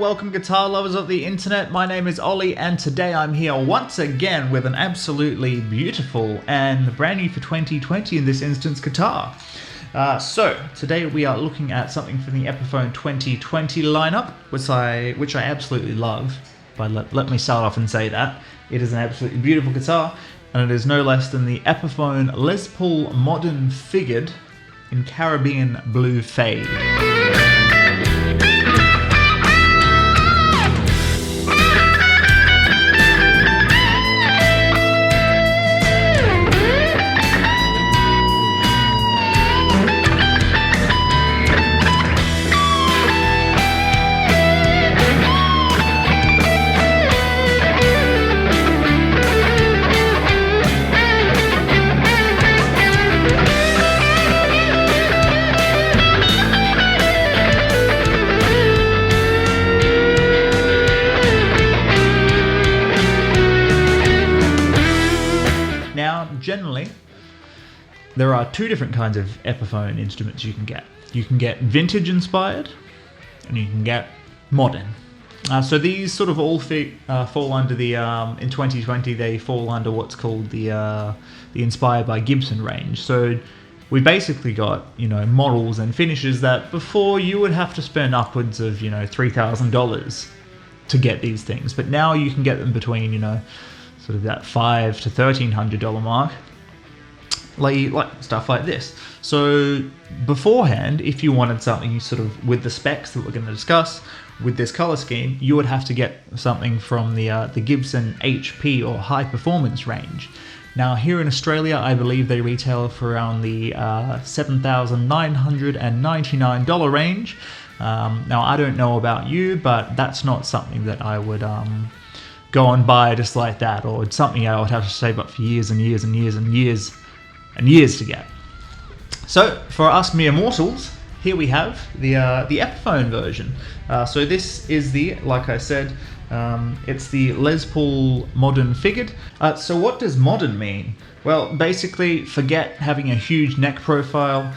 welcome guitar lovers of the internet. My name is Ollie and today I'm here once again with an absolutely beautiful and brand new for 2020 in this instance guitar. So today we are looking at something from the Epiphone 2020 lineup, which I absolutely love. But let me start off and say that. It is an absolutely beautiful guitar, and it is no less than the Epiphone Les Paul Modern Figured in Caribbean Blue Fade. Generally, there are two different kinds of Epiphone instruments you can get. You can get vintage inspired, and you can get modern. So these sort of all fall under the, in 2020 they fall under what's called the Inspired by Gibson range. So we basically got, models and finishes that before you would have to spend upwards of, $3,000 to get these things. But now you can get them between, sort of that $500 to $1,300 mark, like stuff like this. So beforehand, if you wanted something sort of with the specs that we're going to discuss, with this color scheme, you would have to get something from the Gibson HP or high performance range. Now here in Australia, I believe they retail for around the $7,999 range. Now I don't know about you, but that's not something that I would go and buy just like that, or it's something I would have to save up for years and years and years and years and years to get. So for us mere mortals, here we have the Epiphone version. So this is like I said, it's the Les Paul Modern Figured. So what does modern mean? Well, basically forget having a huge neck profile,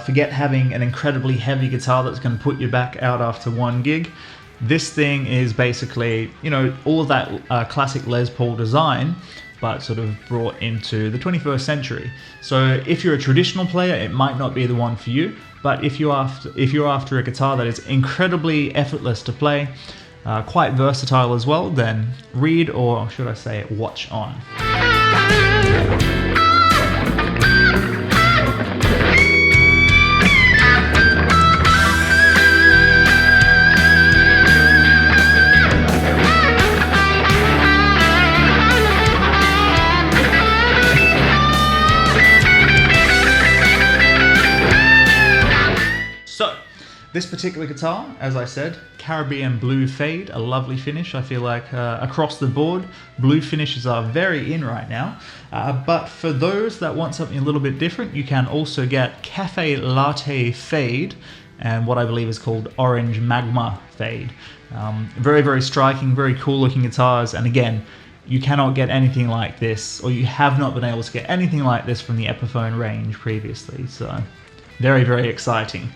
forget having an incredibly heavy guitar that's going to put you back out after one gig. This thing is basically, all of that classic Les Paul design, but sort of brought into the 21st century. So if you're a traditional player, it might not be the one for you, but if you're after a guitar that is incredibly effortless to play, quite versatile as well, then read, or should I say watch on. This particular guitar, as I said, Caribbean Blue Fade, a lovely finish. I feel like across the board, blue finishes are very in right now. But for those that want something a little bit different, you can also get Cafe Latte Fade and what I believe is called Orange Magma Fade. Very, very striking, very cool looking guitars. And again, you cannot get anything like this, or you have not been able to get anything like this from the Epiphone range previously. So very, very exciting.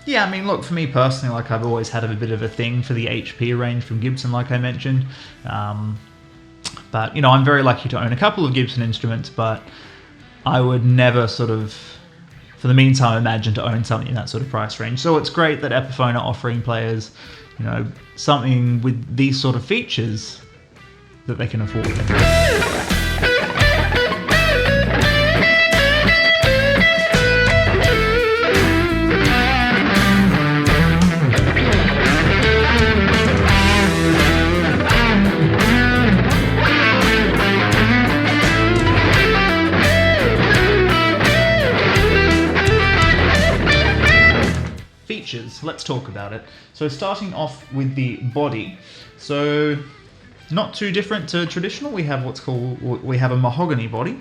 Yeah, I mean, look, for me personally, like I've always had a bit of a thing for the HP range from Gibson, like I mentioned. But, I'm very lucky to own a couple of Gibson instruments, but I would never sort of, for the meantime, imagine to own something in that sort of price range. So it's great that Epiphone are offering players, something with these sort of features that they can afford. Let's talk about it. So starting off with the body. So not too different to traditional. We have a mahogany body.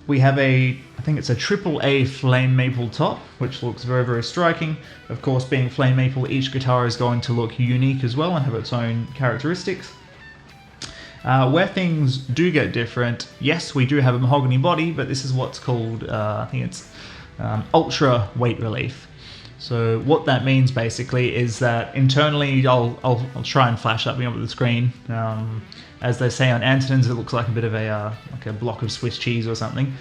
We have I think it's a AAA flame maple top, which looks very, very striking. Of course, being flame maple, each guitar is going to look unique as well and have its own characteristics. Where things do get different, yes, we do have a mahogany body, but this is what's called, I think it's ultra weight relief. So what that means basically is that internally, I'll try and flash that up with the screen. As they say on Antonins, it looks like a bit of like a block of Swiss cheese or something,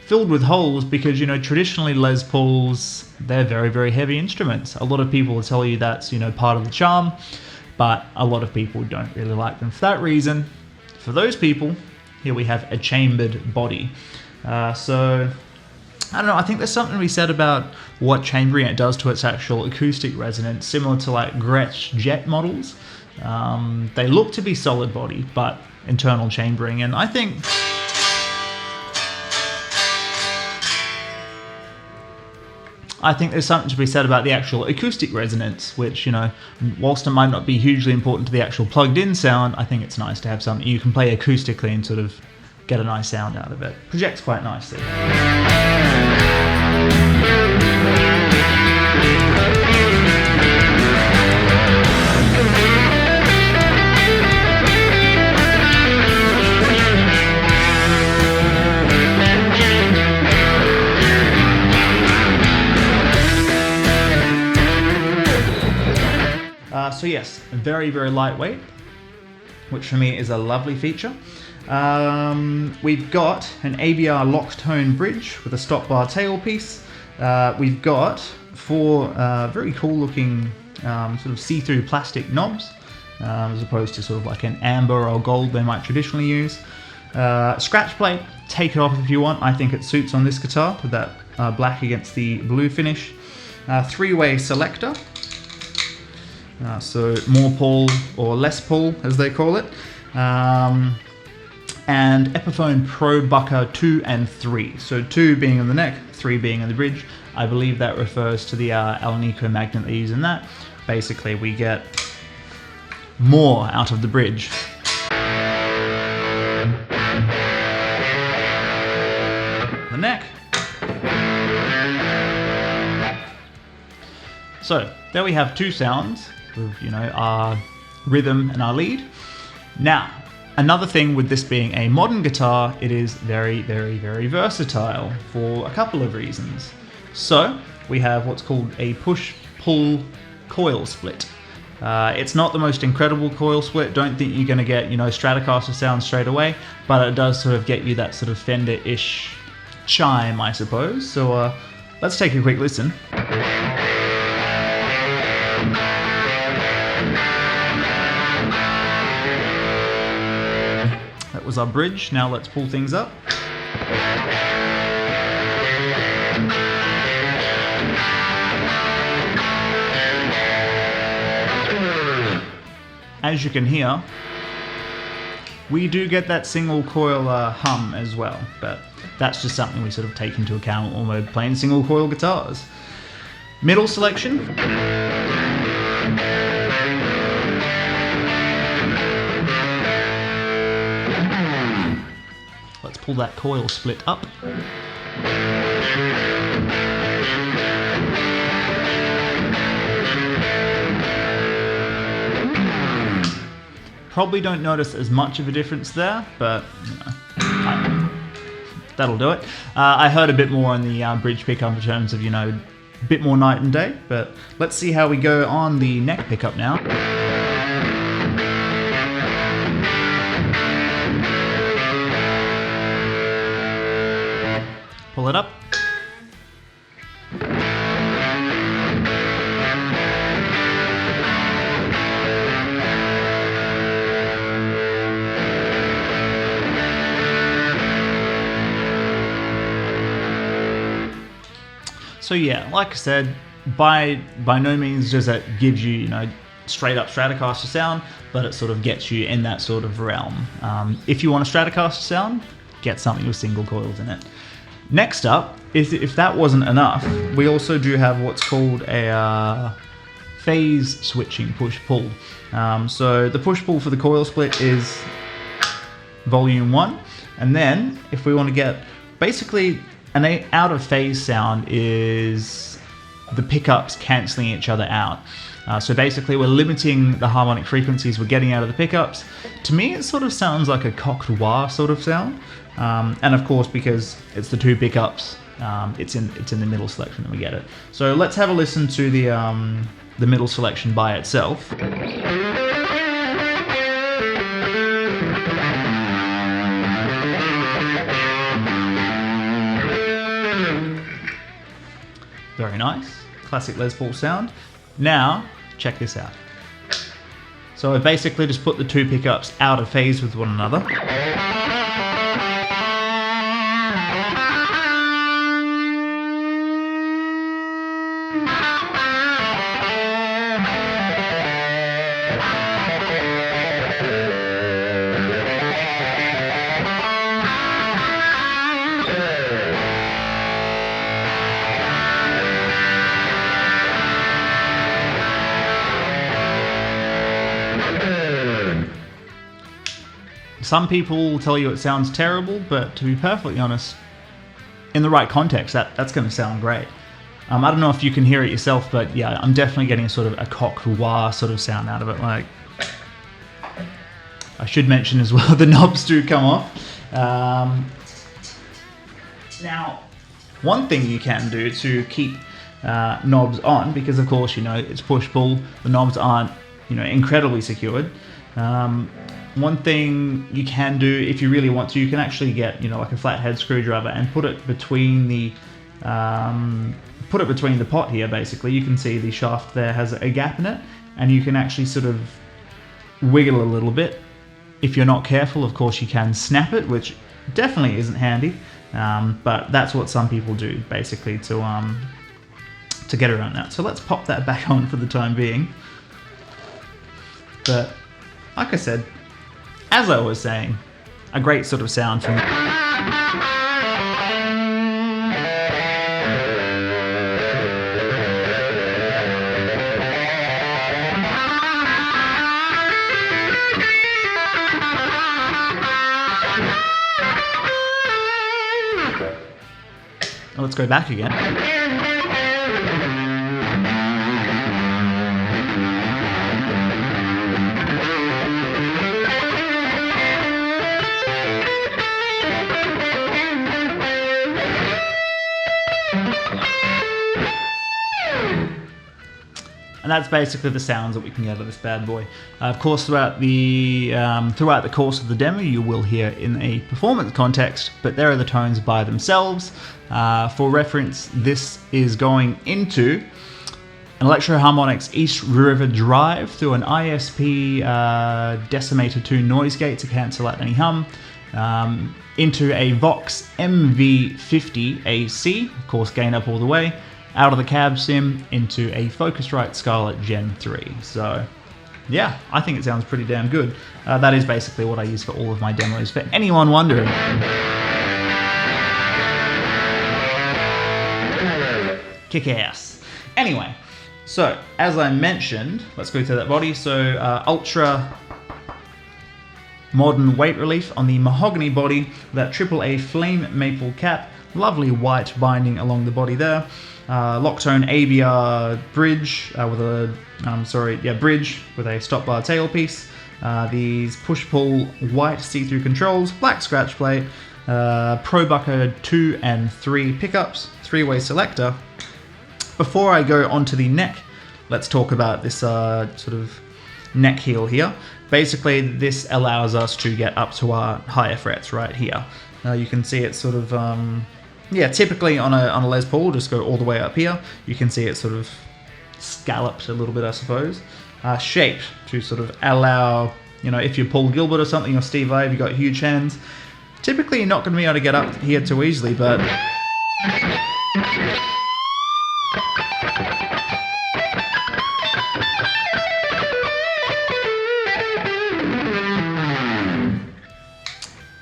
filled with holes, because, you know, traditionally Les Pauls, they're very, very heavy instruments. A lot of people will tell you that's, you know, part of the charm, but a lot of people don't really like them for that reason. For those people, here we have a chambered body. So I don't know, I think there's something to be said about what chambering it does to its actual acoustic resonance, similar to like Gretsch Jet models. They look to be solid body, but internal chambering, and I think there's something to be said about the actual acoustic resonance, which, you know, whilst it might not be hugely important to the actual plugged in sound, I think it's nice to have something you can play acoustically and sort of get a nice sound out of it. Projects quite nicely. So yes, very, very lightweight, which for me is a lovely feature. We've got an ABR locked tone bridge with a stop bar tailpiece. We've got 4 very cool looking sort of see-through plastic knobs, as opposed to sort of like an amber or gold they might traditionally use. Scratch plate, take it off if you want. I think it suits on this guitar with that black against the blue finish. 3-way selector. So more pull or less pull, as they call it. And Epiphone Pro Bucker 2 and 3. So 2 being on the neck, 3 being on the bridge. I believe that refers to the Alnico magnet they use in that. Basically, we get more out of the bridge. The neck. So there we have 2 sounds with, you know, our rhythm and our lead. Now, another thing with this being a modern guitar, it is very, very, very versatile for a couple of reasons. So we have what's called a push-pull coil split. It's not the most incredible coil split. Don't think you're going to get, you know, Stratocaster sound straight away, but it does sort of get you that sort of Fender-ish chime, I suppose. So let's take a quick listen. That was our bridge. Now let's pull things up. As you can hear, we do get that single coil hum as well, but that's just something we sort of take into account when we're playing single coil guitars. Middle selection. Let's pull that coil split up. Probably don't notice as much of a difference there, but you know, that'll do it. I heard a bit more on the bridge pickup in terms of, you know, a bit more night and day, but let's see how we go on the neck pickup now. Pull it up. So yeah, like I said, by no means does it give you, you know, straight up Stratocaster sound, but it sort of gets you in that sort of realm. If you want a Stratocaster sound, get something with single coils in it. Next up, if that wasn't enough, we also do have what's called a phase switching push-pull. So the push-pull for the coil split is volume 1, and then if we want to get basically an out of phase sound is the pickups cancelling each other out. So basically we're limiting the harmonic frequencies we're getting out of the pickups. To me it sort of sounds like a cocked wah sort of sound. And of course, because it's the 2 pickups it's in the middle selection that we get it. So let's have a listen to the middle selection by itself. Very nice, classic Les Paul sound. Now, check this out. So I basically just put the two pickups out of phase with one another. Some people will tell you it sounds terrible, but to be perfectly honest, in the right context, that's going to sound great. I don't know if you can hear it yourself, but yeah, I'm definitely getting sort of a coq-wah sort of sound out of it. Like, I should mention as well, the knobs do come off. Now, one thing you can do to keep knobs on, because of course, it's push-pull, the knobs aren't, incredibly secured. One thing you can do, if you really want to, you can actually get, like a flathead screwdriver and put it between the pot here. Basically, you can see the shaft there has a gap in it, and you can actually sort of wiggle a little bit. If you're not careful, of course, you can snap it, which definitely isn't handy. But that's what some people do, basically, to get around that. So let's pop that back on for the time being. But like I said, as I was saying, a great sort of sound from Let's go back again. And that's basically the sounds that we can get out of this bad boy. Of course, throughout the course of the demo, you will hear in a performance context, but there are the tones by themselves. For reference, this is going into an Electro-Harmonix East River Drive through an ISP Decimator 2 noise gate to cancel out any hum, into a Vox MV50 AC, of course gain up all the way, out of the cab sim into a Focusrite Scarlett Gen 3. So yeah, I think it sounds pretty damn good. That is basically what I use for all of my demos, for anyone wondering. Kick ass. Anyway, so as I mentioned, let's go to that body. So ultra modern weight relief on the mahogany body, that AAA flame maple cap, lovely white binding along the body there. Locktone ABR bridge with a bridge with a stop bar tailpiece. These push-pull white see-through controls, black scratch plate, ProBucker 2 and 3 pickups, three-way selector. Before I go onto the neck, let's talk about this sort of neck heel here. Basically, this allows us to get up to our higher frets right here. You can see it sort of typically on a Les Paul, just go all the way up here. You can see it sort of scalloped a little bit, I suppose. Shaped to sort of allow, if you're Paul Gilbert or something, or Steve Vai, you've got huge hands. Typically, you're not going to be able to get up here too easily, but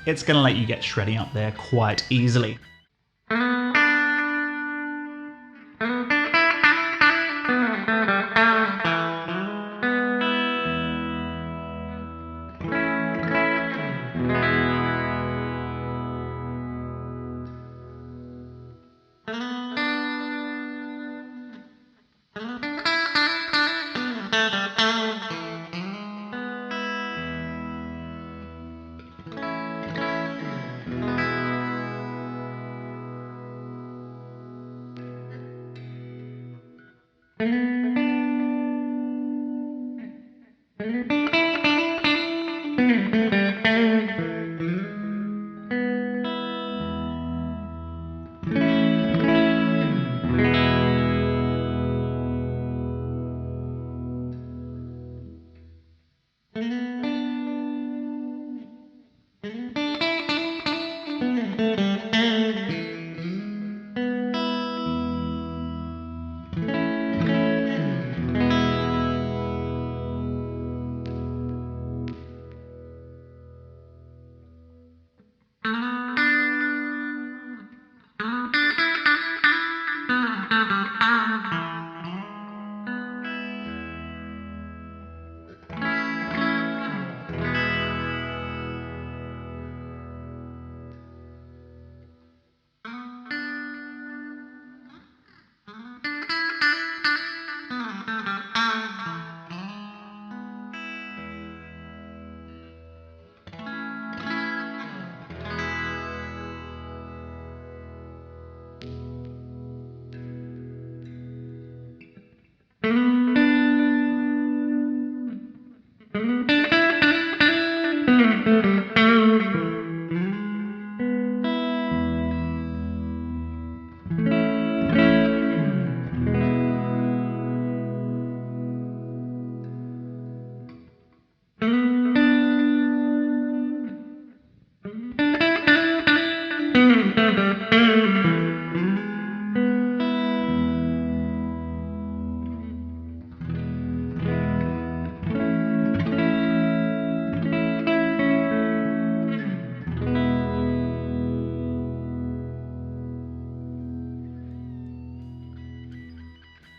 it's going to let you get shredding up there quite easily.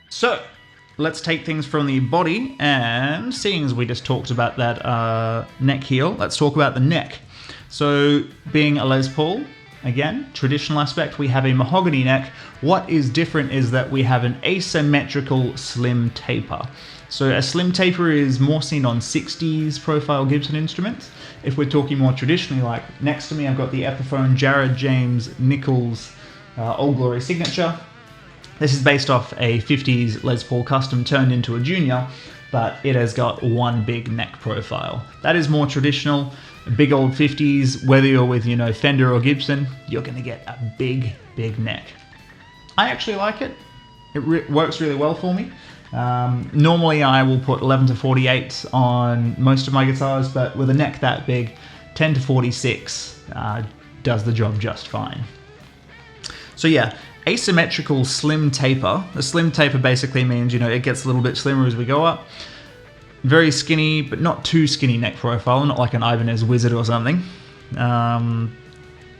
So let's take things from the body, and seeing as we just talked about that neck heel, let's talk about the neck. So being a Les Paul, again, traditional aspect, we have a mahogany neck. What is different is that we have an asymmetrical slim taper. So a slim taper is more seen on 60s profile Gibson instruments. If we're talking more traditionally, like next to me I've got the Epiphone Jared James Nichols Old Glory Signature. This is based off a 50s Les Paul custom turned into a junior, but it has got one big neck profile. That is more traditional, big old 50s, whether you're with, you know, Fender or Gibson, you're gonna get a big, big neck. I actually like it. It works really well for me. Normally I will put 11 to 48 on most of my guitars, but with a neck that big, 10 to 46 does the job just fine. So yeah, asymmetrical slim taper. The slim taper basically means, you know, it gets a little bit slimmer as we go up. Very skinny, but not too skinny neck profile, not like an Ibanez Wizard or something.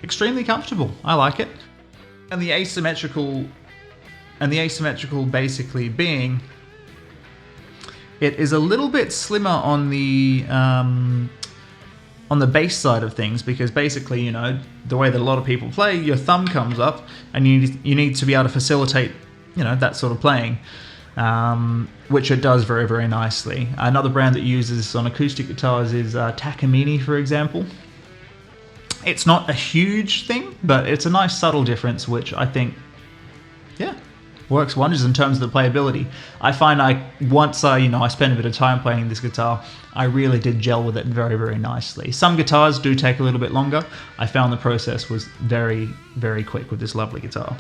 Extremely comfortable. I like it. And the asymmetrical basically being, it is a little bit slimmer on the bass side of things, because basically, you know, the way that a lot of people play, your thumb comes up and you need to be able to facilitate, you know, that sort of playing, which it does very, very nicely. Another brand that uses this on acoustic guitars is Takamine, for example. It's not a huge thing, but it's a nice subtle difference, which I think, yeah, works wonders in terms of the playability. I find once I spend a bit of time playing this guitar, I really did gel with it very, very nicely. Some guitars do take a little bit longer. I found the process was very, very quick with this lovely guitar.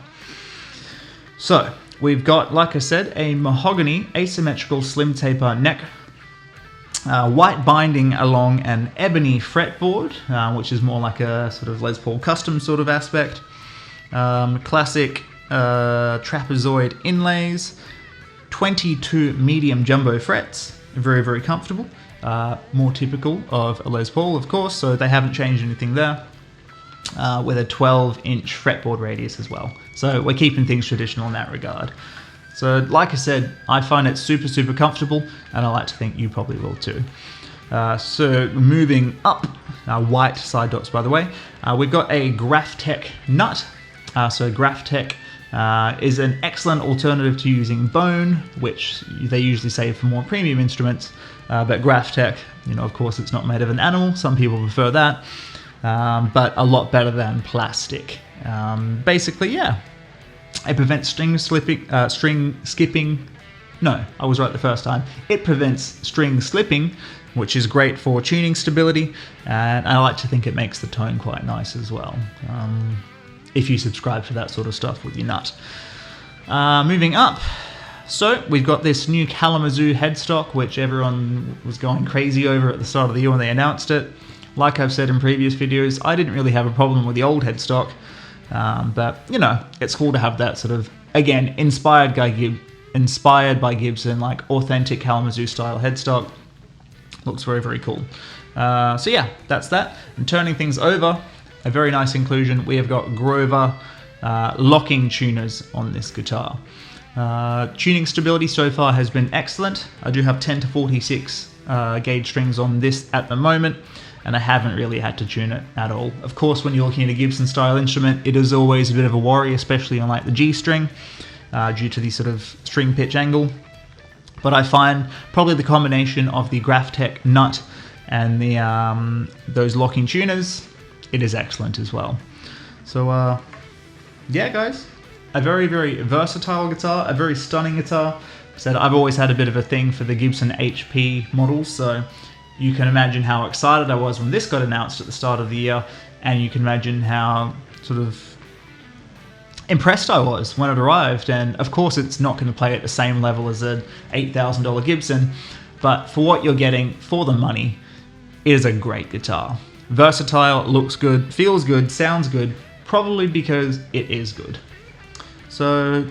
So we've got, like I said, a mahogany asymmetrical slim taper neck, white binding along an ebony fretboard, which is more like a sort of Les Paul custom sort of aspect. Classic trapezoid inlays, 22 medium jumbo frets, very, very comfortable. More typical of a Les Paul, of course, so they haven't changed anything there. With a 12-inch fretboard radius as well. So we're keeping things traditional in that regard. So like I said, I find it super, super comfortable, and I like to think you probably will too. So moving up, white side dots by the way, we've got a Graphtec nut. So Graphtec is an excellent alternative to using bone, which they usually say for more premium instruments, but Graphtec, you know, of course it's not made of an animal, some people prefer that, but a lot better than plastic. Basically, yeah, it prevents string skipping No, I was right the first time. It prevents string slipping, which is great for tuning stability, and I like to think it makes the tone quite nice as well, if you subscribe to that sort of stuff with your nut. Moving up, so we've got this new Kalamazoo headstock, which everyone was going crazy over at the start of the year when they announced it. Like I've said in previous videos, I didn't really have a problem with the old headstock, but you know, it's cool to have that sort of, again, inspired by Gibson, like authentic Kalamazoo style headstock. Looks very, very cool. So yeah, that's that. And turning things over, a very nice inclusion. We have got Grover locking tuners on this guitar. Tuning stability so far has been excellent. I do have 10 to 46 gauge strings on this at the moment, and I haven't really had to tune it at all. Of course, when you're looking at a Gibson style instrument, it is always a bit of a worry, especially on like the G string, due to the sort of string pitch angle. But I find probably the combination of the Graphtec nut and the those locking tuners, it is excellent as well. So yeah, guys, a very, very versatile guitar, a very stunning guitar. Said I've always had a bit of a thing for the Gibson HP models, so you can imagine how excited I was when this got announced at the start of the year, and you can imagine how sort of impressed I was when it arrived. And of course it's not going to play at the same level as an $8,000 Gibson, but for what you're getting for the money, it is a great guitar. Versatile, looks good, feels good, sounds good, probably because it is good. So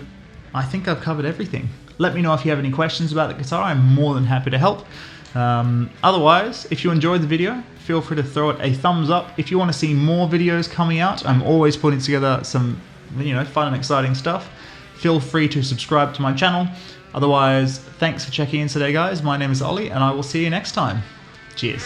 I think I've covered everything. Let me know if you have any questions about the guitar. I'm more than happy to help. Otherwise, if you enjoyed the video, feel free to throw it a thumbs up. If you want to see more videos coming out, I'm always putting together some, you know, fun and exciting stuff. Feel free to subscribe to my channel. Otherwise, thanks for checking in today, guys. My name is Ollie, and I will see you next time. Cheers.